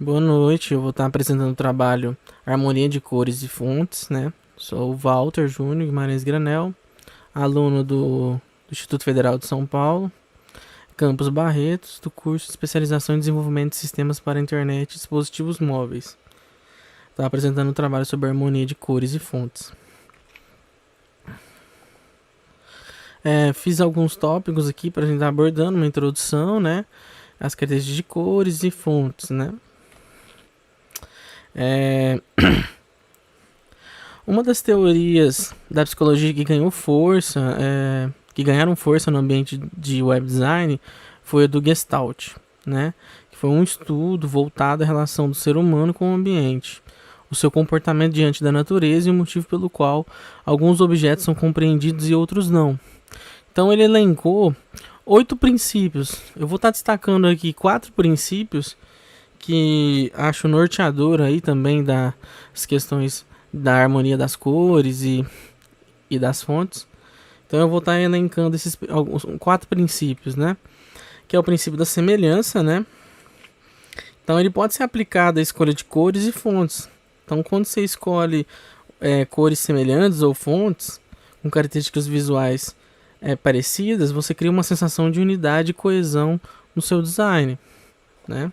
Boa noite, eu vou estar apresentando o trabalho Harmonia de Cores e Fontes, né? Sou o Walter Júnior Guimarães Granel, aluno do Instituto Federal de São Paulo, Campus Barretos, do curso de Especialização em Desenvolvimento de Sistemas para Internet e Dispositivos Móveis. Estou apresentando o trabalho sobre harmonia de cores e fontes. Fiz alguns tópicos aqui para a gente estar abordando, uma introdução, né? As características de cores e fontes, né? Uma das teorias da psicologia que ganhou força, que ganharam força no ambiente de web design, foi a do Gestalt, né? Que foi um estudo voltado à relação do ser humano com o ambiente, o seu comportamento diante da natureza e o motivo pelo qual alguns objetos são compreendidos e outros não. Então ele elencou 8 princípios. Eu vou estar destacando aqui 4 princípios que acho norteador aí também das questões da harmonia das cores e das fontes. Então eu vou estar elencando esses alguns 4 princípios, né? Que é o princípio da semelhança, né? Então ele pode ser aplicado à escolha de cores e fontes. Então quando você escolhe cores semelhantes ou fontes com características visuais parecidas, você cria uma sensação de unidade e coesão no seu design, né?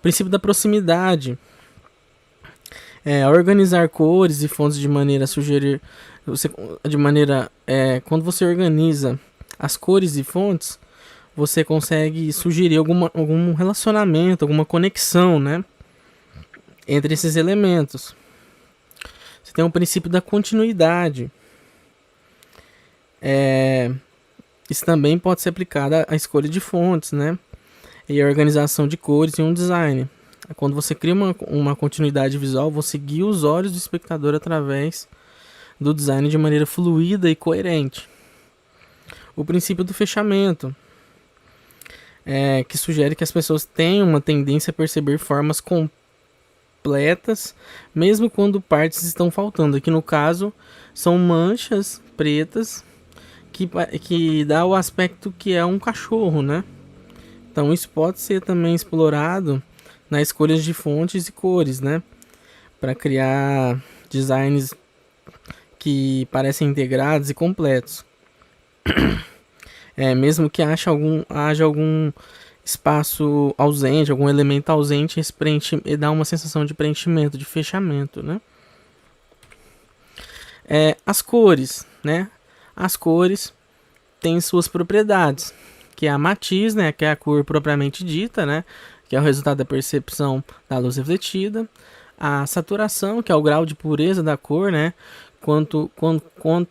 Princípio da proximidade. Organizar cores e fontes de maneira a sugerir. Quando você organiza as cores e fontes, você consegue sugerir algum relacionamento, alguma conexão, né, entre esses elementos. Você tem o princípio da continuidade. Isso também pode ser aplicado à escolha de fontes, né? E a organização de cores em um design. Quando você cria uma continuidade visual, você guia os olhos do espectador através do design de maneira fluida e coerente. O princípio do fechamento, que sugere que as pessoas tenham uma tendência a perceber formas completas, mesmo quando partes estão faltando. Aqui no caso, são manchas pretas que dá o aspecto que é um cachorro, né? Então isso pode ser também explorado na escolha de fontes e cores, né? Para criar designs que parecem integrados e completos. Mesmo que haja algum espaço ausente, algum elemento ausente, e dá uma sensação de preenchimento, de fechamento, né? As cores, né? As cores têm suas propriedades, que é a matiz, né? Que é a cor propriamente dita, né? Que é o resultado da percepção da luz refletida. A saturação, que é o grau de pureza da cor, né? Quanto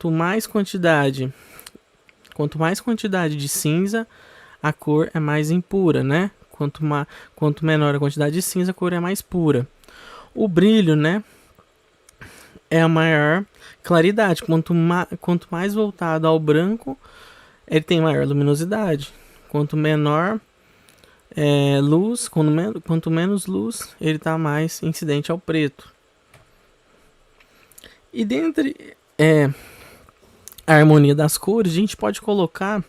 mais quantidade de cinza, a cor é mais impura, né? Quanto menor a quantidade de cinza, a cor é mais pura. O brilho, né? É a maior claridade. Quanto mais voltado ao branco, ele tem maior luminosidade. Quanto menor luz, quanto menos luz, ele está mais incidente ao preto. E dentre a harmonia das cores, a gente pode colocar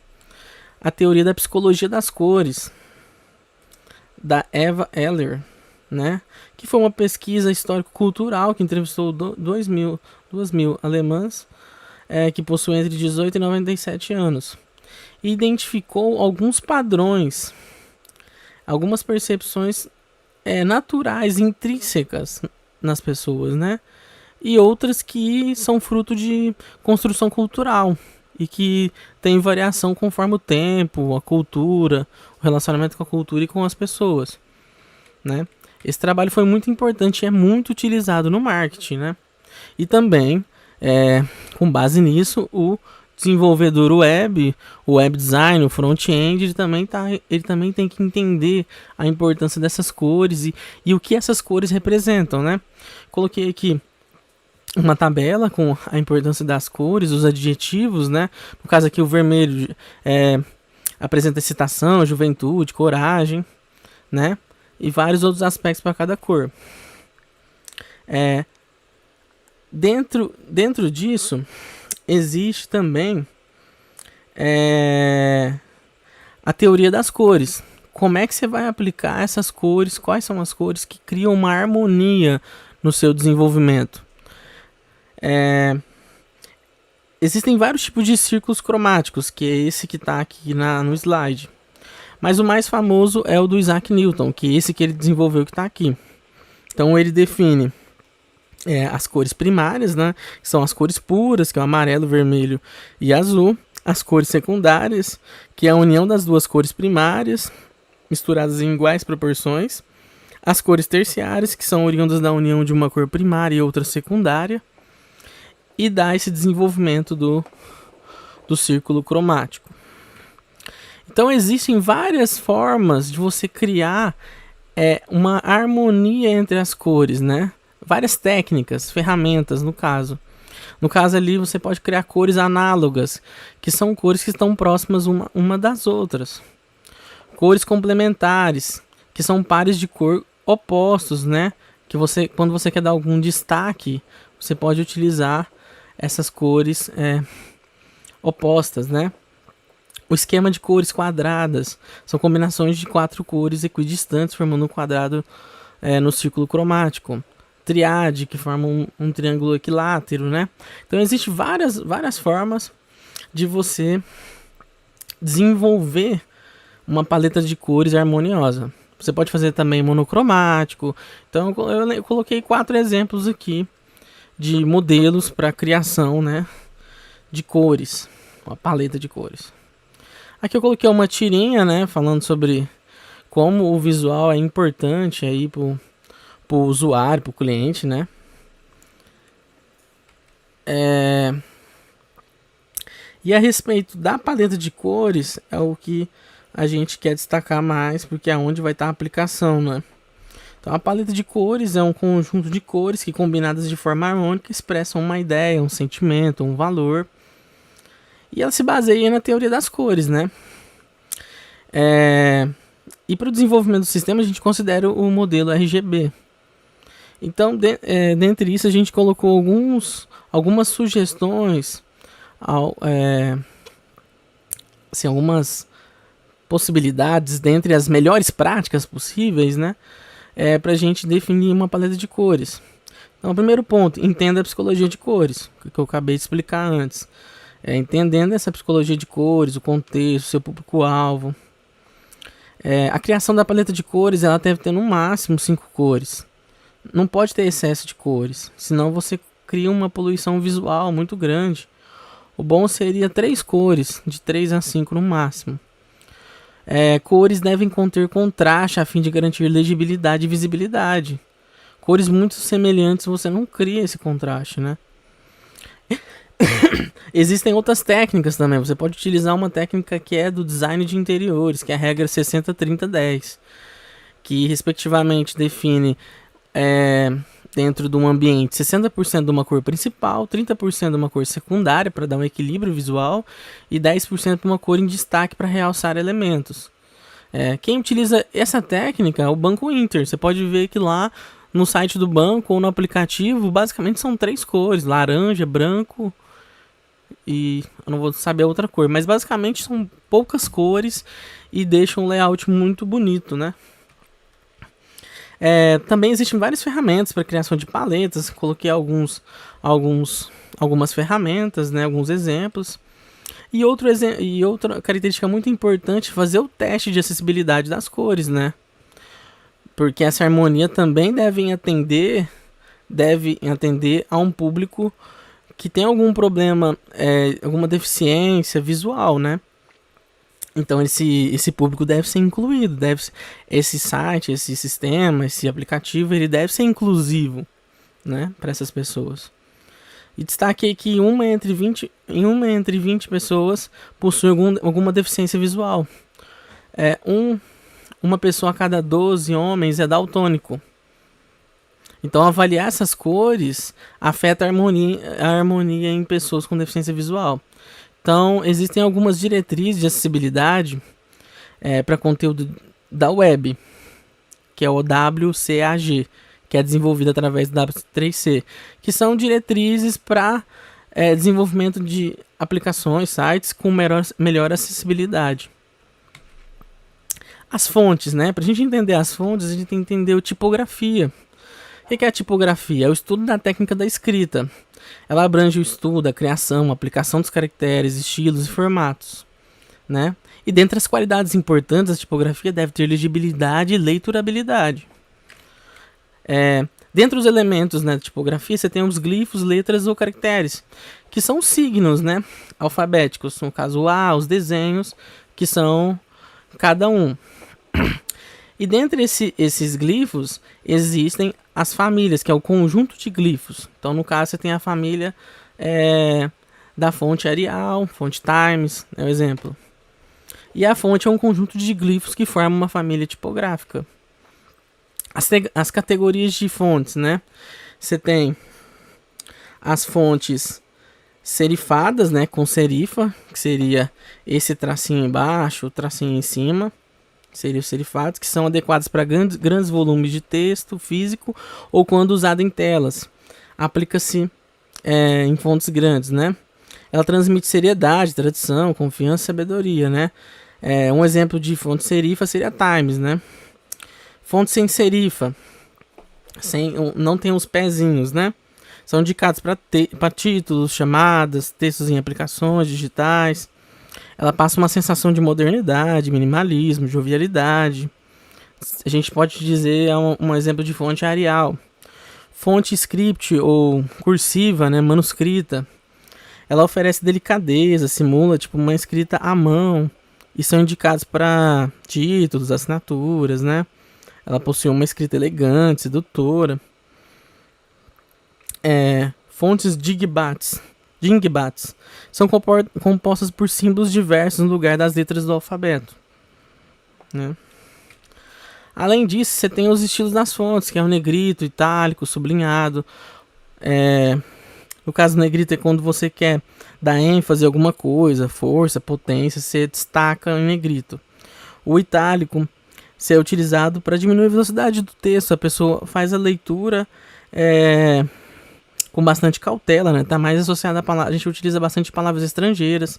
a teoria da psicologia das cores, da Eva Eller, né? Que foi uma pesquisa histórico-cultural que entrevistou 2.000 alemãs que possuem entre 18 e 97 anos. E identificou alguns padrões, algumas percepções naturais, intrínsecas nas pessoas, né? E outras que são fruto de construção cultural e que tem variação conforme o tempo, a cultura, o relacionamento com a cultura e com as pessoas, né? Esse trabalho foi muito importante e é muito utilizado no marketing, né? E também, com base nisso, o desenvolvedor web, o web design, o front-end, ele também tem que entender a importância dessas cores e o que essas cores representam, né? Coloquei aqui uma tabela com a importância das cores, os adjetivos, né? No caso aqui o vermelho apresenta excitação, juventude, coragem, né? E vários outros aspectos para cada cor. Dentro disso existe também a teoria das cores. como é que você vai aplicar essas cores, quais são as cores que criam uma harmonia no seu desenvolvimento. Existem vários tipos de círculos cromáticos, que é esse que está aqui no slide. Mas o mais famoso é o do Isaac Newton, que é esse que ele desenvolveu que está aqui. Então ele define as cores primárias, né, que são as cores puras, que é o amarelo, vermelho e azul. As cores secundárias, que é a união das duas cores primárias, misturadas em iguais proporções. As cores terciárias, que são oriundas da união de uma cor primária e outra secundária. E dá esse desenvolvimento do círculo cromático. Então existem várias formas de você criar uma harmonia entre as cores, né? Várias técnicas, ferramentas no caso. No caso ali você pode criar cores análogas, que são cores que estão próximas uma das outras. Cores complementares, que são pares de cor opostos, né? Que quando você quer dar algum destaque, você pode utilizar essas cores opostas, né? O esquema de cores quadradas são combinações de 4 cores equidistantes formando um quadrado no círculo cromático. Triade, que forma um triângulo equilátero, né? Então existem várias formas de você desenvolver uma paleta de cores harmoniosa. Você pode fazer também monocromático. Então eu coloquei 4 exemplos aqui de modelos para criação, né, de cores, uma paleta de cores. Aqui eu coloquei uma tirinha, né, falando sobre como o visual é importante aí pro usuário, pro cliente, né. E a respeito da paleta de cores é o que a gente quer destacar mais, porque é onde vai estar a aplicação, né. Então a paleta de cores é um conjunto de cores que combinadas de forma harmônica expressam uma ideia, um sentimento, um valor. E ela se baseia na teoria das cores, né. E para o desenvolvimento do sistema a gente considera o modelo RGB. Então, dentre isso, a gente colocou algumas sugestões, algumas possibilidades dentre as melhores práticas possíveis, né, para a gente definir uma paleta de cores. Então, o primeiro ponto, entenda a psicologia de cores, que eu acabei de explicar antes. Entendendo essa psicologia de cores, o contexto, o seu público-alvo. A criação da paleta de cores, ela deve ter no máximo 5 cores. Não pode ter excesso de cores, senão você cria uma poluição visual muito grande. O bom seria 3 cores, de 3 a 5 no máximo. Cores devem conter contraste a fim de garantir legibilidade e visibilidade. Cores muito semelhantes você não cria esse contraste, né? Existem outras técnicas também. Você pode utilizar uma técnica que é do design de interiores, que é a regra 60-30-10, que respectivamente define dentro de um ambiente 60% de uma cor principal, 30% de uma cor secundária para dar um equilíbrio visual e 10% de uma cor em destaque para realçar elementos. Quem utiliza essa técnica é o Banco Inter. Você pode ver que lá no site do banco ou no aplicativo basicamente são 3 cores, laranja, branco e eu não vou saber a outra cor, mas basicamente são poucas cores e deixam um layout muito bonito, né? Também existem várias ferramentas para criação de paletas. Coloquei algumas ferramentas, né, alguns exemplos. E outra característica muito importante é fazer o teste de acessibilidade das cores, né? Porque essa harmonia também deve atender a um público que tem algum problema, alguma deficiência visual, né? Então esse público deve ser incluído, esse site, esse sistema, esse aplicativo, ele deve ser inclusivo, né, para essas pessoas. E destaquei que em uma entre 20 pessoas possui alguma deficiência visual. Uma pessoa a cada 12 homens é daltônico. Então avaliar essas cores afeta a harmonia em pessoas com deficiência visual. Então, existem algumas diretrizes de acessibilidade para conteúdo da web, que é o WCAG, que é desenvolvido através do W3C, que são diretrizes para desenvolvimento de aplicações, sites com melhor acessibilidade. As fontes, né? Para a gente entender as fontes, a gente tem que entender a tipografia. O que é a tipografia? É o estudo da técnica da escrita. Ela abrange o estudo, a criação, a aplicação dos caracteres, estilos e formatos, né? E dentre as qualidades importantes da tipografia deve ter legibilidade e leiturabilidade. Dentre os elementos, né, da tipografia, você tem os glifos, letras ou caracteres, que são signos, né, alfabéticos. No caso, o A, os desenhos, que são cada um. E dentre esses glifos, existem as famílias, que é o conjunto de glifos. Então, no caso, você tem a família da fonte Arial, fonte Times, é o exemplo. E a fonte é um conjunto de glifos que formam uma família tipográfica. As categorias de fontes, né? Você tem as fontes serifadas, né? Com serifa, que seria esse tracinho embaixo, o tracinho em cima. Seriam serifados, que são adequados para grandes volumes de texto físico ou quando usado em telas. Aplica-se em fontes grandes, né? Ela transmite seriedade, tradição, confiança e sabedoria, né? Um exemplo de fonte serifa seria Times, né? Fonte sem serifa, não tem os pezinhos, né? São indicados para títulos, chamadas, textos em aplicações digitais. Ela passa uma sensação de modernidade, minimalismo, jovialidade. A gente pode dizer um exemplo de fonte Arial. Fonte script ou cursiva, né, manuscrita. Ela oferece delicadeza, simula tipo uma escrita à mão e são indicados para títulos, assinaturas, né? Ela possui uma escrita elegante, sedutora. Fontes Dingbats são compostas por símbolos diversos no lugar das letras do alfabeto, né? Além disso, você tem os estilos das fontes, que é o negrito, itálico, sublinhado. No caso, o negrito é quando você quer dar ênfase a alguma coisa, força, potência, você destaca em negrito. O itálico é utilizado para diminuir a velocidade do texto. A pessoa faz a leitura com bastante cautela, né? Tá mais associado a palavras. A gente utiliza bastante palavras estrangeiras.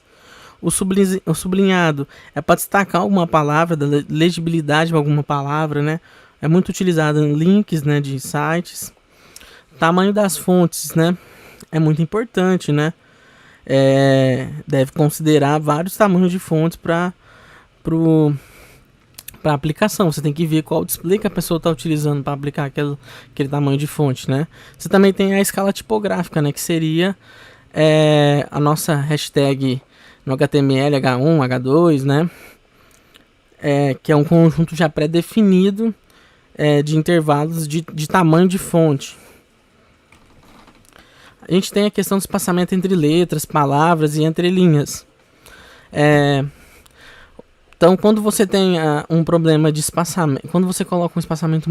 O sublinhado é para destacar alguma palavra, da legibilidade de alguma palavra, né? É muito utilizado em links, né, de sites. Tamanho das fontes, né? É muito importante, né? Deve considerar vários tamanhos de fontes para a aplicação. Você tem que ver qual display que a pessoa está utilizando para aplicar aquele tamanho de fonte, né? Você também tem a escala tipográfica, né? Que seria a nossa hashtag no HTML, H1, H2, né? Que é um conjunto já pré-definido de intervalos de tamanho de fonte. A gente tem a questão do espaçamento entre letras, palavras e entrelinhas. Então, quando você tem um problema de espaçamento, quando você coloca um espaçamento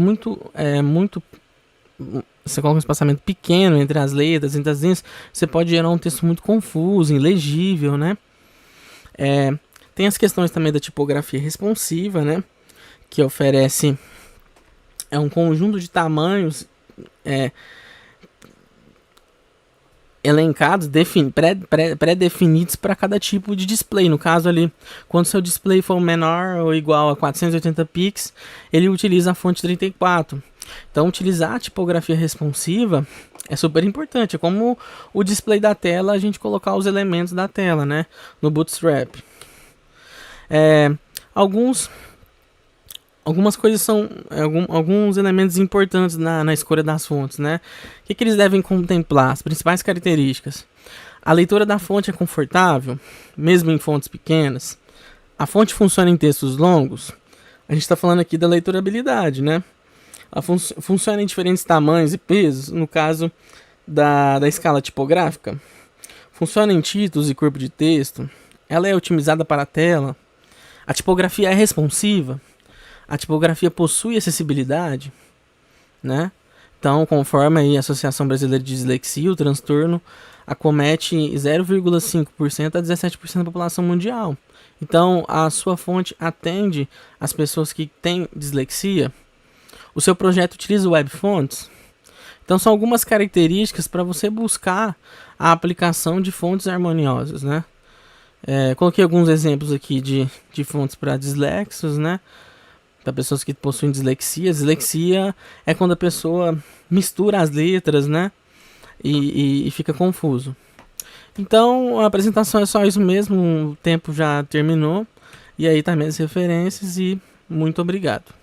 você coloca um espaçamento pequeno entre as letras, entre as linhas, você pode gerar um texto muito confuso, ilegível, né? Tem as questões também da tipografia responsiva, né? Que oferece um conjunto de tamanhos elencados, pré-definidos para cada tipo de display. No caso ali, quando seu display for menor ou igual a 480 pixels, ele utiliza a fonte 34. Então, utilizar a tipografia responsiva é super importante. É como o display da tela, a gente colocar os elementos da tela, né, no Bootstrap. Algumas coisas são alguns elementos importantes na escolha das fontes, né? O que eles devem contemplar? As principais características. A leitura da fonte é confortável, mesmo em fontes pequenas. A fonte funciona em textos longos. A gente está falando aqui da leiturabilidade, né? Ela funciona em diferentes tamanhos e pesos, no caso da escala tipográfica. Funciona em títulos e corpo de texto. Ela é otimizada para a tela. A tipografia é responsiva. A tipografia possui acessibilidade, né? Então, conforme aí a Associação Brasileira de Dislexia, o transtorno acomete 0,5% a 17% da população mundial. Então, a sua fonte atende as pessoas que têm dislexia. O seu projeto utiliza web fonts. Então, são algumas características para você buscar a aplicação de fontes harmoniosas, né? Coloquei alguns exemplos aqui de fontes para dislexos, né? para pessoas que possuem dislexia. Dislexia é quando a pessoa mistura as letras, né? E fica confuso. Então a apresentação é só isso mesmo, o tempo já terminou. E aí tá minhas referências e muito obrigado.